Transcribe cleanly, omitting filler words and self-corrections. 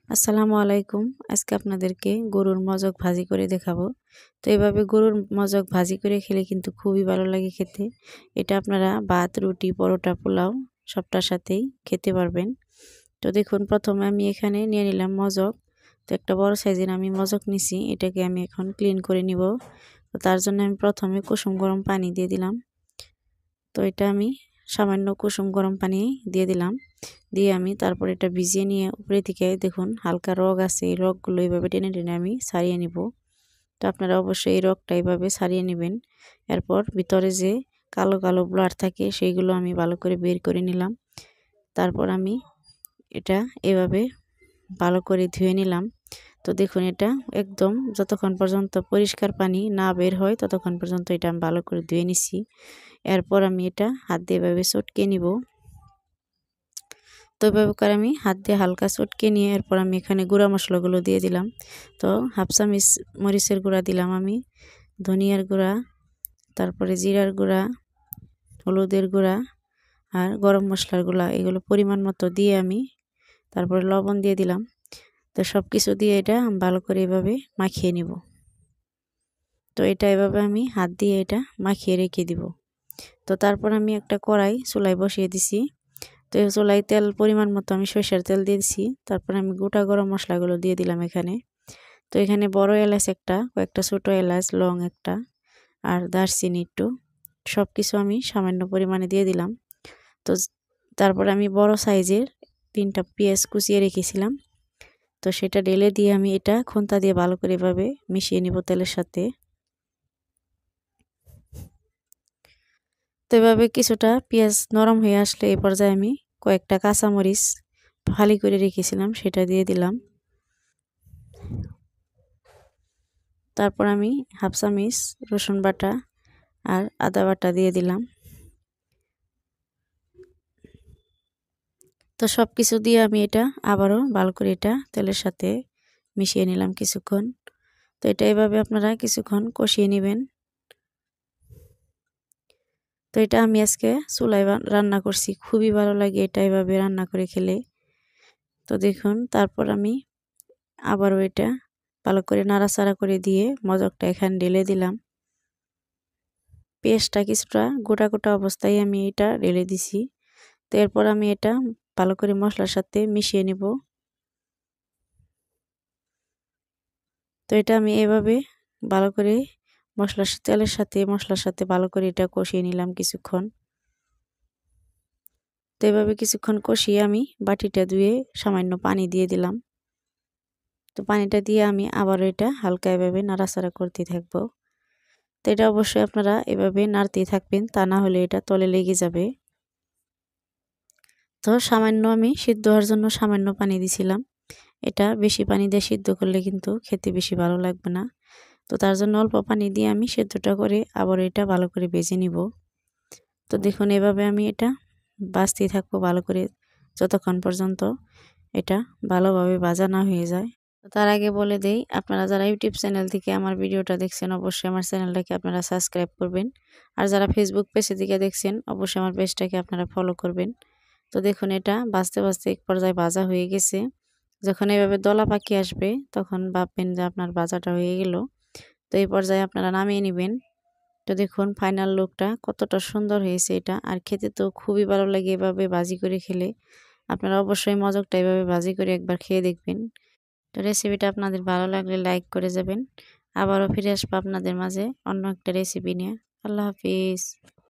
আসসালামু আলাইকুম। আজকে আপনাদেরকে গরুর মজক ভাজি করে দেখাবো। তো এভাবে গরুর মজক ভাজি করে খেলে কিন্তু খুবই ভালো লাগে খেতে। এটা আপনারা ভাত, রুটি, পরোটা, পোলাও সবটার সাথেই খেতে পারবেন। তো দেখুন, প্রথমে আমি এখানে নিয়ে নিলাম মজক। তো একটা বড় সাইজের আমি মজক নিছি, এটাকে আমি এখন ক্লিন করে নিব। তো তার জন্য আমি প্রথমে কুসুম গরম পানি দিয়ে দিলাম। তো এটা আমি সামান্য কুসুম গরম পানি দিয়ে দিলাম। দিয়ে আমি তারপর এটা ভিজিয়ে নিয়ে উপরে থেকে দেখুন হালকা রগ আছে, এই রগগুলো এইভাবে টেনে টেনে আমি ছাড়িয়ে নিব। তো আপনারা অবশ্যই এই রগটা এইভাবে ছাড়িয়ে নেবেন। এরপর ভিতরে যে কালো কালো ব্লাড থাকে সেইগুলো আমি ভালো করে বের করে নিলাম। তারপর আমি এটা এভাবে ভালো করে ধুয়ে নিলাম। তো দেখুন, এটা একদম যতক্ষণ পর্যন্ত পরিষ্কার পানি না বের হয় ততক্ষণ পর্যন্ত এটা আমি ভালো করে ধুয়ে নিছি। এরপর আমি এটা হাত দিয়ে এভাবে চটকে নিব। তো এভাবে করে আমি হাত দিয়ে হালকা চটকে নিয়ে এরপর আমি এখানে গুঁড়া মশলাগুলো দিয়ে দিলাম। তো হাফ চামচ মরিচের গুঁড়া দিলাম আমি, ধনিয়ার গুঁড়া, তারপরে জিরার গুঁড়া, হলুদের গুঁড়া আর গরম মশলার গুঁড়া, এগুলো পরিমাণ মতো দিয়ে আমি তারপরে লবণ দিয়ে দিলাম। তো সব কিছু দিয়ে এটা ভালো করে এভাবে মাখিয়ে নিব। তো এটা এভাবে আমি হাত দিয়ে এটা মাখিয়ে রেখে দিব। তো তারপর আমি একটা কড়াই চুলায় বসিয়ে দিছি। তো চুলায় তেল পরিমাণ মতো আমি সরিষার তেল দিয়ে দিছি। তারপর আমি গোটা গরম মশলাগুলো দিয়ে দিলাম এখানে। তো এখানে বড় এলাচ একটা, কয়েকটা ছোটো এলাচ, লং একটা আর দারচিনি একটু, সব কিছু আমি সামান্য পরিমাণে দিয়ে দিলাম। তো তারপর আমি বড় সাইজের 3টা পেঁয়াজ কুচিয়ে রেখেছিলাম। তো সেটা ঢেলে দিয়ে আমি এটা খুন্তা দিয়ে ভালো করে এভাবে মিশিয়ে নিব তেলের সাথে। তো এভাবে কিছুটা পেঁয়াজ নরম হয়ে আসলে এই পর্যায়ে আমি কয়েকটা কাঁচামরিচ ফালি করে রেখেছিলাম সেটা দিয়ে দিলাম। তারপর আমি হাফ চামচ রসুন বাটা আর আদা বাটা দিয়ে দিলাম। তো সব কিছু দিয়ে আমি এটা আবারও ভালো করে এটা তেলের সাথে মিশিয়ে নিলাম কিছুক্ষণ। তো এটা এভাবে আপনারা কিছুক্ষণ কষিয়ে নেবেন। তো এটা আমি আজকে চুলায় রান্না করছি, খুবই ভালো লাগে এটা এভাবে রান্না করে খেলে। তো দেখুন, তারপর আমি আবারও এটা ভালো করে নাড়াচাড়া করে দিয়ে মজকটা এখানে ঢেলে দিলাম। পেঁয়াজটা কিছুটা গোটা গোটা অবস্থায় আমি এটা ঢেলে দিছি। তো এরপর আমি এটা ভালো করে মশলার সাথে মিশিয়ে নেব। তো এটা আমি এভাবে ভালো করে তেলের সাথে মশলার সাথে ভালো করে এটা কষিয়ে নিলাম কিছুক্ষণ। তো এভাবে কিছুক্ষণ কষিয়ে আমি বাটিটা ধুয়ে সামান্য পানি দিয়ে দিলাম। তো পানিটা দিয়ে আমি আবার এটা হালকা এভাবে নাড়াচাড়া করতে থাকবো। তো এটা অবশ্যই আপনারা এভাবে নাড়তেই থাকবেন, তা না হলে এটা তলে লেগে যাবে। তো সামান্য আমি সিদ্ধ হওয়ার জন্য সামান্য পানি দিছিলাম। এটা বেশি পানি দিয়ে সিদ্ধ করলে কিন্তু খেতে বেশি ভালো লাগবে না। তো তার জন্য অল্প পানি দিয়ে আমি সিদ্ধটা করে আবার এটা ভালো করে ভেজে নিব। তো দেখুন, এভাবে আমি এটা ভাজতেই থাকবো ভালো করে যতক্ষণ পর্যন্ত এটা ভালোভাবে ভাজা না হয়ে যায়। তার আগে বলে দেই, আপনারা যারা ইউটিউব চ্যানেল থেকে আমার ভিডিওটা দেখছেন অবশ্যই আমার চ্যানেলটাকে আপনারা সাবস্ক্রাইব করবেন। আর যারা ফেসবুক পেজ থেকে দেখছেন অবশ্যই আমার পেজটাকে আপনারা ফলো করবেন। তো দেখুন, এটা ভাজতে ভাজতে এক পর্যায়ে ভাজা হয়ে গেছে। যখন এভাবে দলা পাকি আসবে তখন ভাববেন যে আপনার ভাজাটা হয়ে গেল। তো এই পর্যায়ে আপনারা নামিয়ে নেবেন। তো দেখুন ফাইনাল লুকটা কতটা সুন্দর হয়েছে এটা, আর খেতে তো খুবই ভালো লাগে এভাবে ভাজি করে খেলে। আপনারা অবশ্যই মজকটা এভাবে ভাজি করে একবার খেয়ে দেখবেন। তো রেসিপিটা আপনাদের ভালো লাগলে লাইক করে যাবেন। আবারও ফিরে আসবো আপনাদের মাঝে অন্য একটা রেসিপি নিয়ে। আল্লাহ হাফিজ।